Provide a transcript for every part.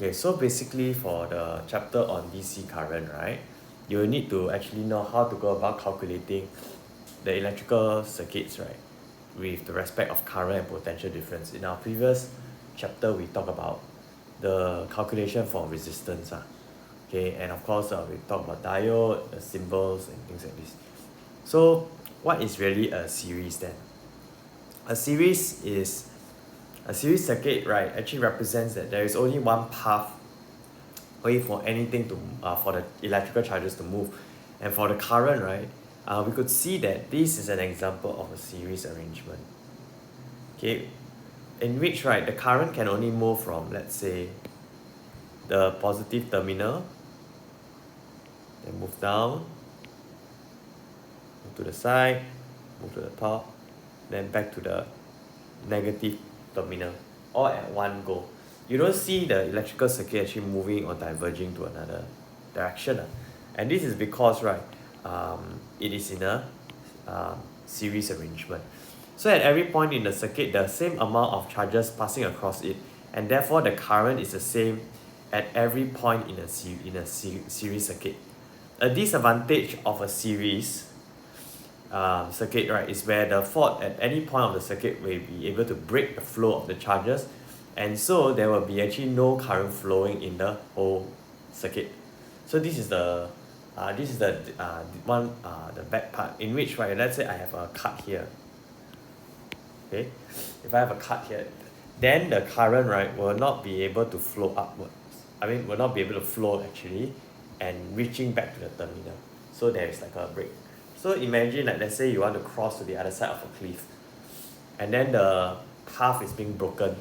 Okay, so basically for the chapter on DC current, right, you will need to actually know how to go about calculating the electrical circuits, right, with the respect of current and potential difference. In our previous chapter, we talked about the calculation for resistance. Okay, and of course, we talk about diode, the symbols, and things like this. So, what is really a series then? A series is a series circuit, right, actually represents that there is only one path way for anything to for the electrical charges to move. And for the current, right, we could see that this is an example of a series arrangement. Okay, in which, right, the current can only move from, let's say, the positive terminal, then move down, move to the side, move to the top, then back to the negative terminal, all at one go. You don't see the electrical circuit actually moving or diverging to another direction. And this is because, right, it is in a series arrangement. So at every point in the circuit, the same amount of charges passing across it, and therefore the current is the same at every point in a series circuit. A disadvantage of a series circuit, right, is where the fault at any point of the circuit will be able to break the flow of the charges, and so there will be actually no current flowing in the whole circuit. So this is the the bad part, in which, right, let's say I have a cut here. Okay, if I have a cut here, then the current, right, will not be able to flow upwards. Will not be able to flow actually and reaching back to the terminal. So there is like a break. So imagine, like, let's say you want to cross to the other side of a cliff, and then the path is being broken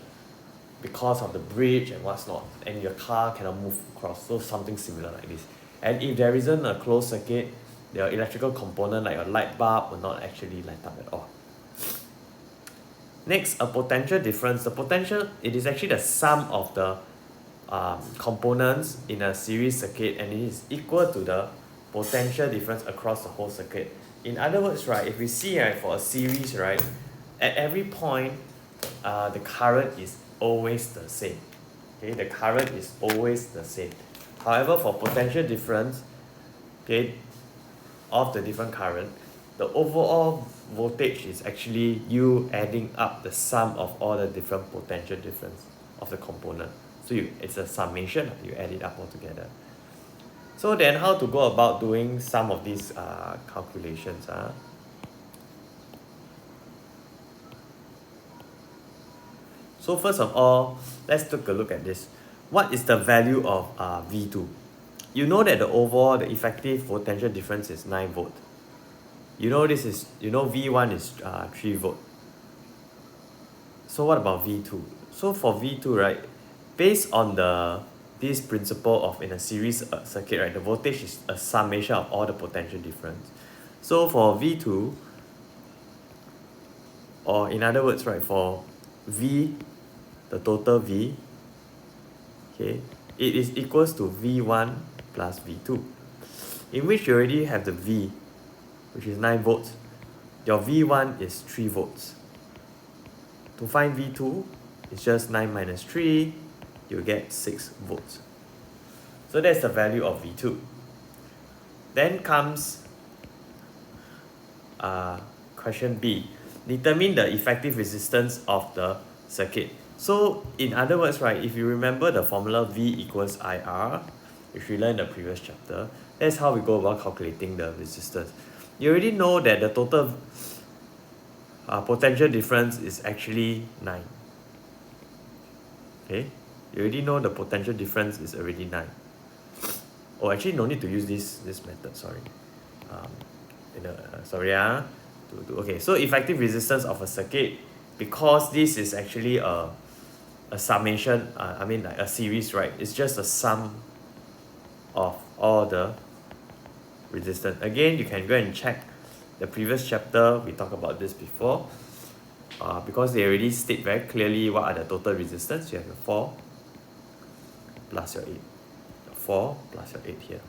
because of the bridge and what's not, and your car cannot move across. So something similar like this. And if there isn't a closed circuit, the electrical component like a light bulb will not actually light up at all. Next, a potential difference. The potential, it is actually the sum of the components in a series circuit, and it is equal to the potential difference across the whole circuit. In other words, right, if we see, right, for a series, right, at every point, the current is always the same. Okay, the current is always the same. However, for potential difference, okay, of the different current, the overall voltage is actually you adding up the sum of all the different potential difference of the component. So it's a summation, you add it up all together. So then how to go about doing some of these calculations? So first of all, let's take a look at this. What is the value of V2? You know that the effective potential difference is 9 volt. V1 is 3 volt. So what about V2? So for V2, right, based on this principle of in a series circuit, right, the voltage is a summation of all the potential difference. So for V2, or in other words, right, for V, the total V, okay, it is equals to V1 plus V2, in which you already have the V, which is 9 volts. Your V1 is 3 volts. To find V2, it's just 9 minus 3, you get 6 volts. So that's the value of V2. Then comes question B. Determine the effective resistance of the circuit. So in other words, right, if you remember the formula V equals IR, which we learned in the previous chapter, that's how we go about calculating the resistance. You already know that the total potential difference is actually 9. Okay, you already know the potential difference is already 9. Oh, actually no need to use this method, sorry. Okay, so effective resistance of a circuit, because this is actually a summation, like a series, right? It's just a sum of all the resistance. Again, you can go and check the previous chapter, we talked about this before, because they already state very clearly what are the total resistance. You have your 4 plus your 8. 4 plus your 8 here.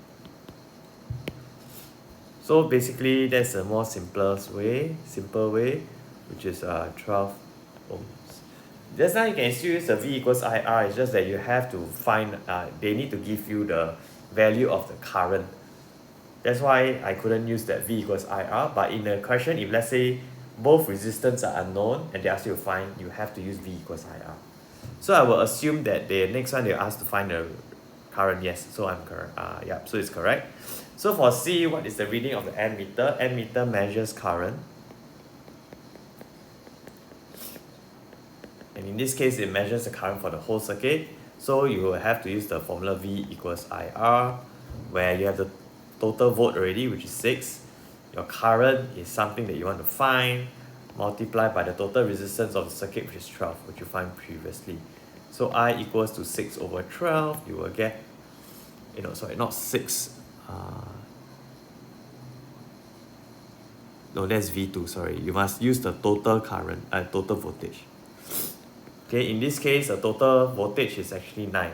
So basically that's a more simple way, which is 12 ohms. Just now you can still use the V equals IR, it's just that you have to find, they need to give you the value of the current. That's why I couldn't use that V equals IR, but in the question, if let's say both resistance are unknown and they ask you to find, you have to use V equals IR. So I will assume that the next one they'll ask to find the current, yes, so I'm correct, yeah, so it's correct. So for C, what is the reading of the ammeter? Ammeter measures current. And in this case, it measures the current for the whole circuit. So you will have to use the formula V equals IR, where you have the total volt already, which is 6. Your current is something that you want to find, multiplied by the total resistance of the circuit, which is 12, which you find previously. So I equals to 6 over 12, you will get, sorry, not 6. No, that's V2, sorry. You must use the total current, total voltage. Okay, in this case, the total voltage is actually 9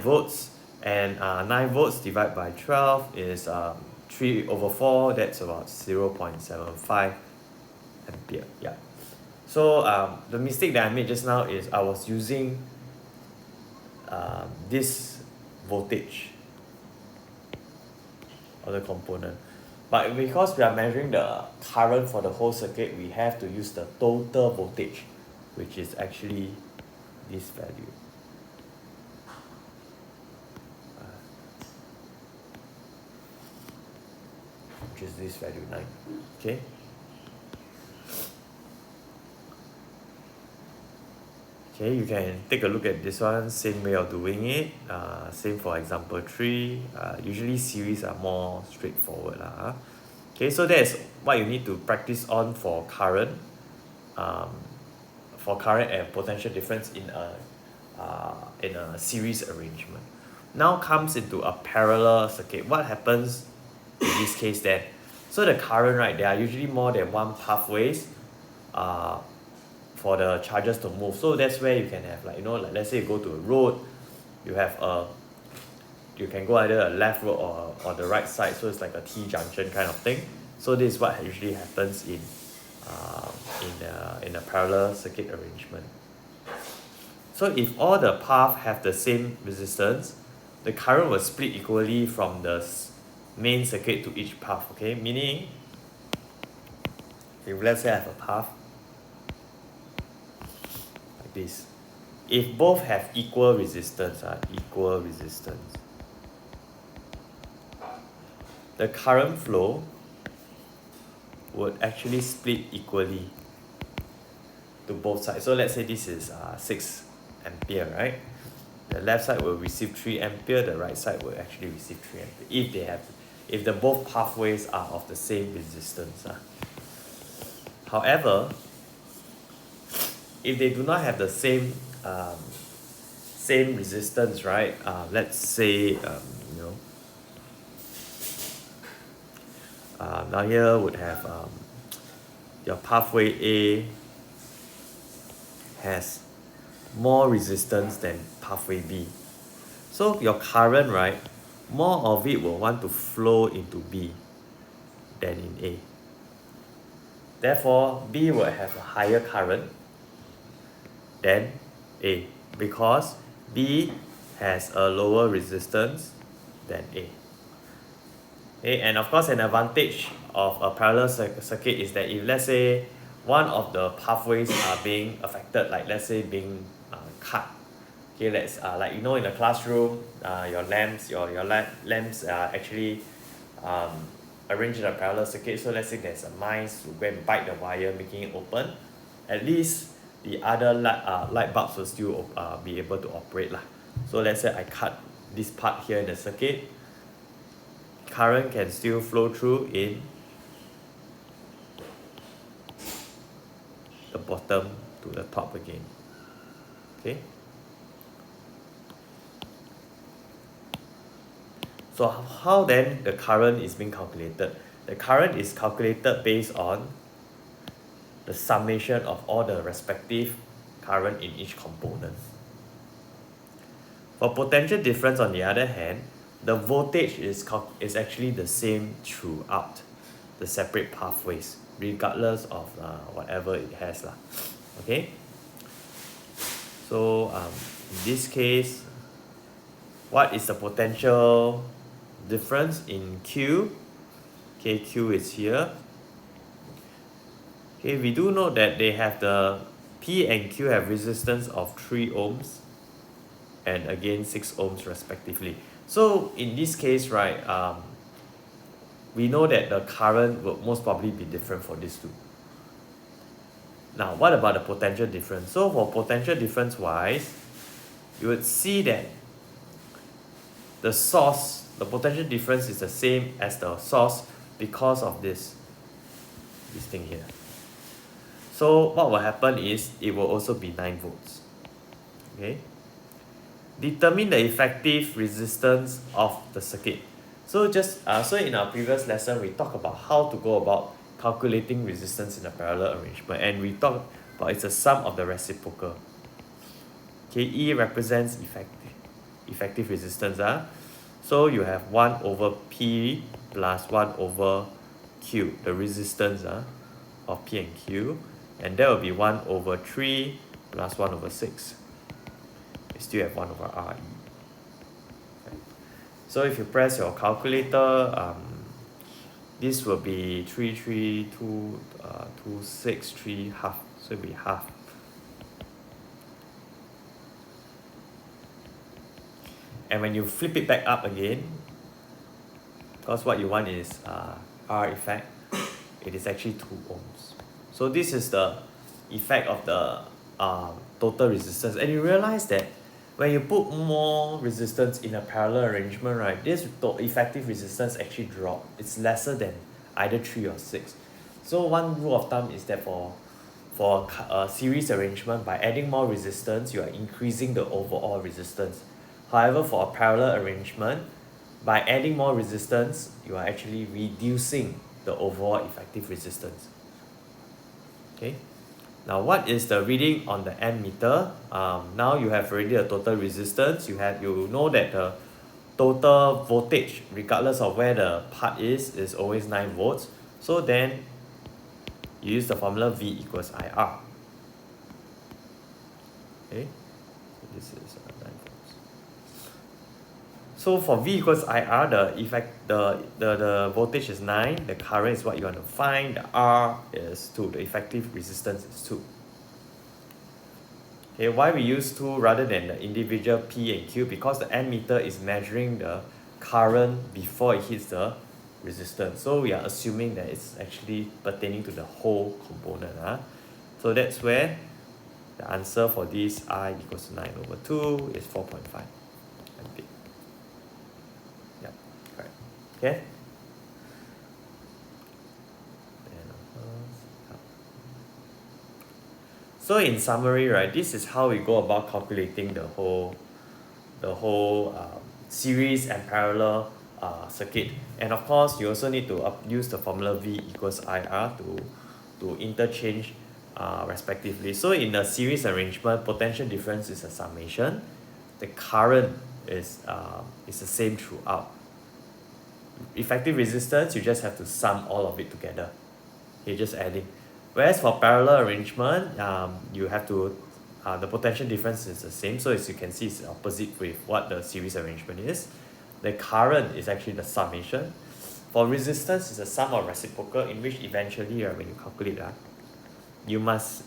volts, and 9 volts divided by 12 is 3 over 4, that's about 0.75 ampere, yeah. So the mistake that I made just now is I was using this voltage of the component. But because we are measuring the current for the whole circuit, we have to use the total voltage, which is actually this value. Which is this value 9. Okay. Okay, you can take a look at this one, same way of doing it. Same for example 3. Usually series are more straightforward. Okay, so that's what you need to practice on for current. For current and potential difference in a series arrangement. Now comes into a parallel circuit. What happens in this case then? So the current, right, there are usually more than one pathways for the charges to move. So that's where you can have like let's say you go to a road, you can go either a left road or the right side, so it's like a T-junction kind of thing. So this is what usually happens in a parallel circuit arrangement. So if all the paths have the same resistance, the current will split equally from the main circuit to each path. Okay, meaning if let's say I have a path like this, if both have equal resistance, the current flow would actually split equally to both sides. So let's say this is 6 ampere, right? The left side will receive 3 ampere, the right side will actually receive 3 ampere if the both pathways are of the same resistance. However, if they do not have the same resistance, right? Let's say now here would have your pathway A has more resistance than pathway B. So your current, right, more of it will want to flow into B than in A. Therefore, B will have a higher current than A because B has a lower resistance than A. Okay, and of course an advantage of a parallel circuit is that if let's say one of the pathways are being affected, like let's say being cut, okay, let's like in the classroom, your lamps are actually arranged in a parallel circuit. So let's say there's a mice who go and bite the wire, making it open. At least the other light bulbs will still be able to operate lah. So let's say I cut this part here in the circuit, current can still flow through in the bottom to the top again. Okay. So how then the current is being calculated? The current is calculated based on the summation of all the respective current in each component. For potential difference, on the other hand, the voltage is actually the same throughout the separate pathways, regardless of whatever it has. Okay? So in this case, what is the potential difference in Q? Okay, Q is here. Okay, we do know that they have the P and Q have resistance of 3 ohms and again 6 ohms respectively. So in this case, right, we know that the current will most probably be different for these two. Now, what about the potential difference? So for potential difference wise, you would see that the source, the potential difference is the same as the source because of this thing here. So what will happen is it will also be 9 volts. Okay. Determine the effective resistance of the circuit. So so in our previous lesson, we talked about how to go about calculating resistance in a parallel arrangement, and we talked about it's a sum of the reciprocal. Okay, E represents effective resistance. So you have 1 over P plus 1 over Q, the resistance of P and Q, and that will be 1 over 3 plus 1 over 6. You still have 1 over RE. Okay. So if you press your calculator, this will be 33263 half, so it will be half. And when you flip it back up again, because what you want is R effect, it is actually 2 ohms. So this is the effect of the total resistance. And you realize that when you put more resistance in a parallel arrangement, right, this effective resistance actually drops. It's lesser than either 3 or 6. So one rule of thumb is that for a series arrangement, by adding more resistance, you are increasing the overall resistance. However, for a parallel arrangement, by adding more resistance, you are actually reducing the overall effective resistance. Okay. Now, what is the reading on the ammeter? Now you have already a total resistance. You know that the total voltage, regardless of where the part is always 9 volts. So then you use the formula V equals IR. Okay, so this is 9 volts. So for V equals IR, the voltage is 9, the current is what you want to find, the R is 2, the effective resistance is 2. Okay, why we use 2 rather than the individual P and Q? Because the ammeter is measuring the current before it hits the resistance. So we are assuming that it's actually pertaining to the whole component. So that's where the answer for this I equals to 9 over 2 is 4.5 ampere. Yeah, correct. Okay. So in summary, right, this is how we go about calculating the whole series and parallel circuit. And of course, you also need to use the formula V equals IR to interchange respectively. So in the series arrangement, potential difference is a summation. The current is the same throughout. Effective resistance, you just have to sum all of it together. You're just adding. Whereas for parallel arrangement, you have to, the potential difference is the same. So as you can see, it's opposite with what the series arrangement is. The current is actually the summation. For resistance, it's a sum of reciprocal, in which eventually, when you calculate, you must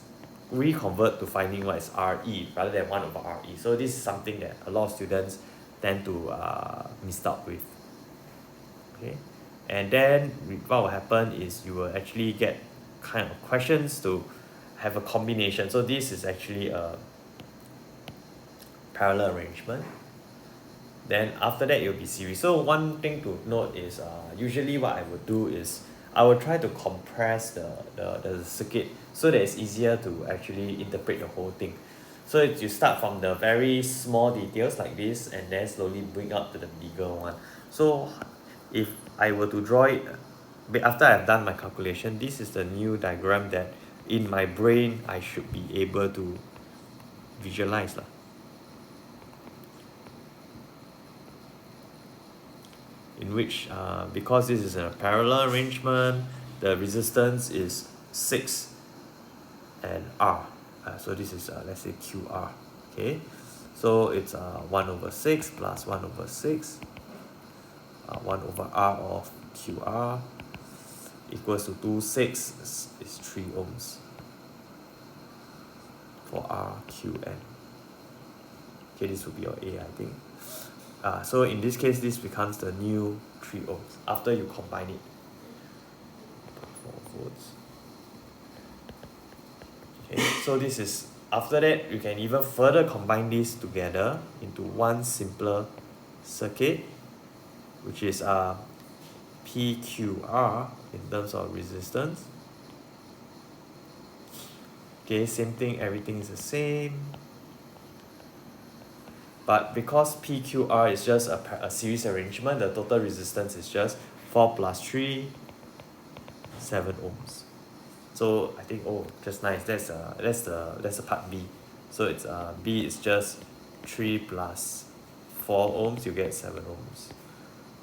reconvert to finding what is RE rather than 1 over RE. So this is something that a lot of students tend to miss out with. Okay, and then what will happen is you will actually get kind of questions to have a combination. So this is actually a parallel arrangement. Then after that, it will be series. So one thing to note is usually what I would do is I will try to compress the circuit so that it's easier to actually interpret the whole thing. So you start from the very small details like this and then slowly bring up to the bigger one. So if I were to draw it, after I've done my calculation, this is the new diagram that in my brain I should be able to visualize. In which, because this is a parallel arrangement, the resistance is 6 and R. So this is, let's say, QR. Okay, so it's 1 over 6 plus 1 over 6, 1 over r of qr equals to 2, 6 is 3 ohms for rqn. Okay, this will be your A, I think. So in this case, this becomes the new 3 ohms after you combine it. 4 volts. Okay, so this is, after that, you can even further combine this together into one simpler circuit, which is PQR in terms of resistance. Okay, same thing, everything is the same. But because PQR is just a series arrangement, the total resistance is just 4 plus 3, 7 ohms. So I think, oh, just nice. That's the part B. So it's B is just 3 plus 4 ohms. You get 7 ohms,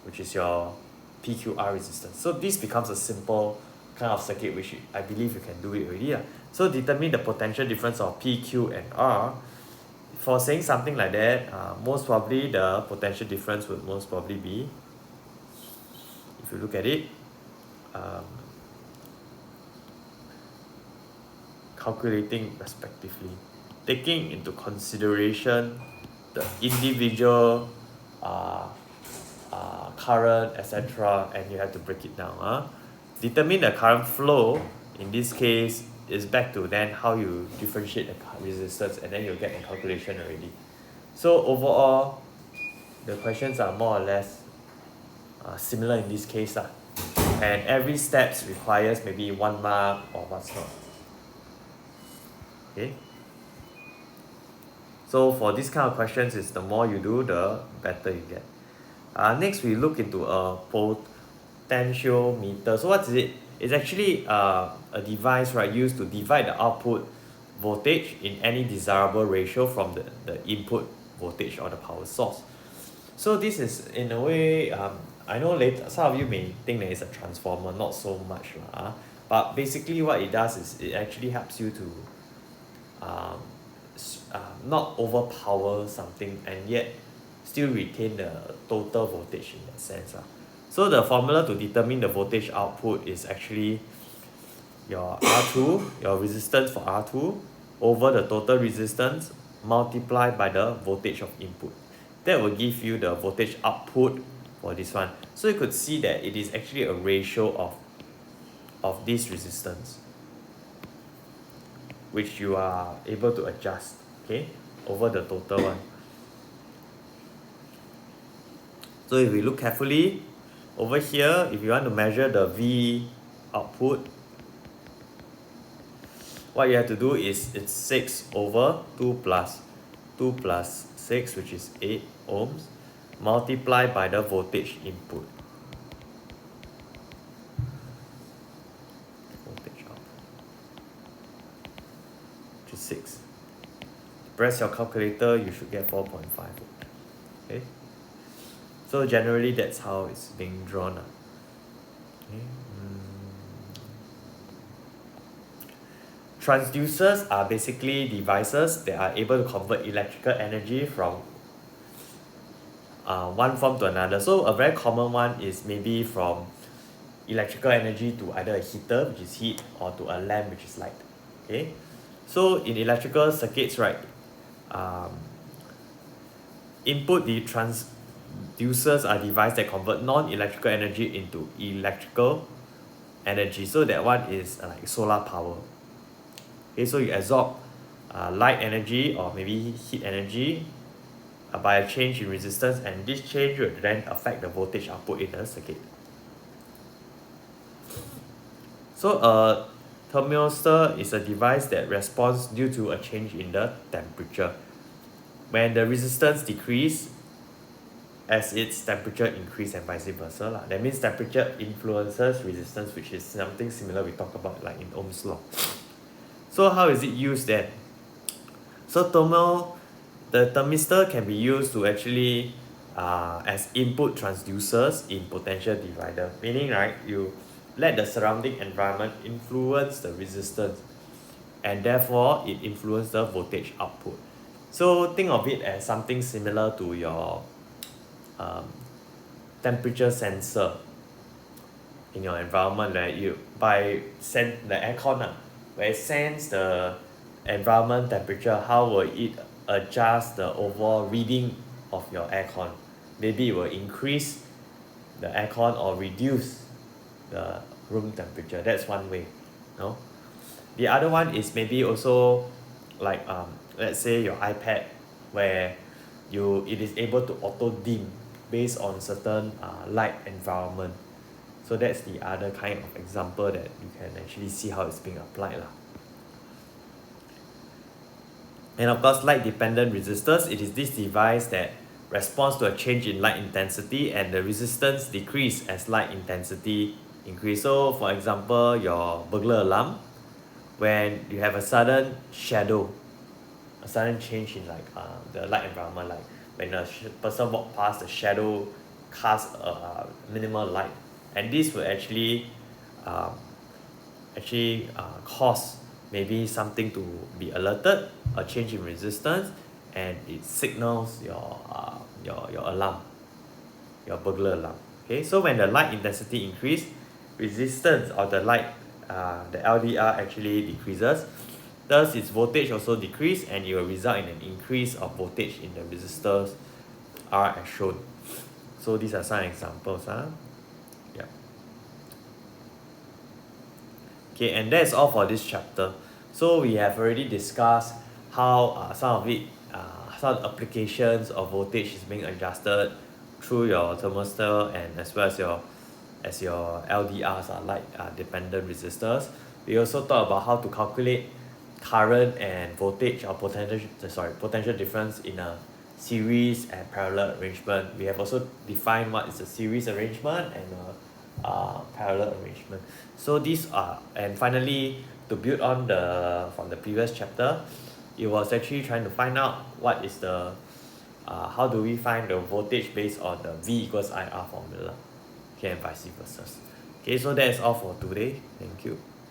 which is your PQR resistance. So this becomes a simple kind of circuit, which I believe you can do it already. So determine the potential difference of P, Q, and R. For saying something like that, most probably the potential difference would most probably be, if you look at it, calculating respectively, taking into consideration the individual current, etc., and you have to break it down. Determine the current flow. In this case, is back to then how you differentiate the resistance, and then you'll get a calculation already. So overall, the questions are more or less similar in this case, and every steps requires maybe 1 mark or what's not. Okay. So for this kind of questions, is the more you do, the better you get. Next, we look into a potentiometer. So what is it? It's actually a device, right, used to divide the output voltage in any desirable ratio from the input voltage or the power source. So this is, in a way, I know later some of you may think that it's a transformer, not so much, but basically what it does is it actually helps you to not overpower something and yet still retain the total voltage in that sense. So the formula to determine the voltage output is actually your R2, your resistance for R2, over the total resistance multiplied by the voltage of input. That will give you the voltage output for this one. So you could see that it is actually a ratio of this resistance, which you are able to adjust, okay, over the total one. So if we look carefully, over here, if you want to measure the V output, what you have to do is it's 6 over 2 plus 6, which is 8 ohms, multiplied by the voltage input. Voltage output, which is 6. Press your calculator, you should get 4.5. Okay. So generally, that's how it's being drawn. Okay. Transducers are basically devices that are able to convert electrical energy from one form to another. So a very common one is maybe from electrical energy to either a heater, which is heat, or to a lamp, which is light. Okay. So in electrical circuits, right, input the transducers are devices that convert non-electrical energy into electrical energy. So that one is like solar power. Okay, so you absorb light energy or maybe heat energy by a change in resistance, and this change will then affect the voltage output in the circuit. So a thermistor is a device that responds due to a change in the temperature. When the resistance decreases as its temperature increases and vice versa. That means temperature influences resistance, which is something similar we talk about like in Ohm's law. So how is it used then? So the thermistor can be used to actually as input transducers in potential divider, meaning, right, you let the surrounding environment influence the resistance, and therefore it influences the voltage output. So think of it as something similar to your um, temperature sensor in your environment, right? You by send the aircon where it sense the environment temperature, how will it adjust the overall reading of your aircon? Maybe it will increase the aircon or reduce the room temperature. That's one way. No? The other one is maybe also like let's say your iPad where it is able to auto dim based on certain light environment. So that's the other kind of example that you can actually see how it's being applied lah. And of course, light dependent resistors, it is this device that responds to a change in light intensity and the resistance decrease as light intensity increase. So for example, your burglar alarm, when you have a sudden shadow, a sudden change in like the light environment, like when a person walk past, the shadow casts a minimal light, and this will um, cause maybe something to be alerted, a change in resistance, and it signals your alarm, your burglar alarm. Okay, so when the light intensity increase, resistance of the light, the LDR actually decreases. Thus, its voltage also decrease, and it will result in an increase of voltage in the resistors R as shown. So these are some examples. Yeah. Okay, and that's all for this chapter. So we have already discussed how some applications of voltage is being adjusted through your thermistor and as well as your LDRs are light dependent resistors. We also talk about how to calculate current and voltage or potential difference in a series and parallel arrangement. We have also defined what is a series arrangement and a parallel arrangement. So these are, and finally, to build on from the previous chapter, it was actually trying to find out what is the how do we find the voltage based on the V equals IR formula, okay, and vice versa. Okay, so that's all for today. Thank you.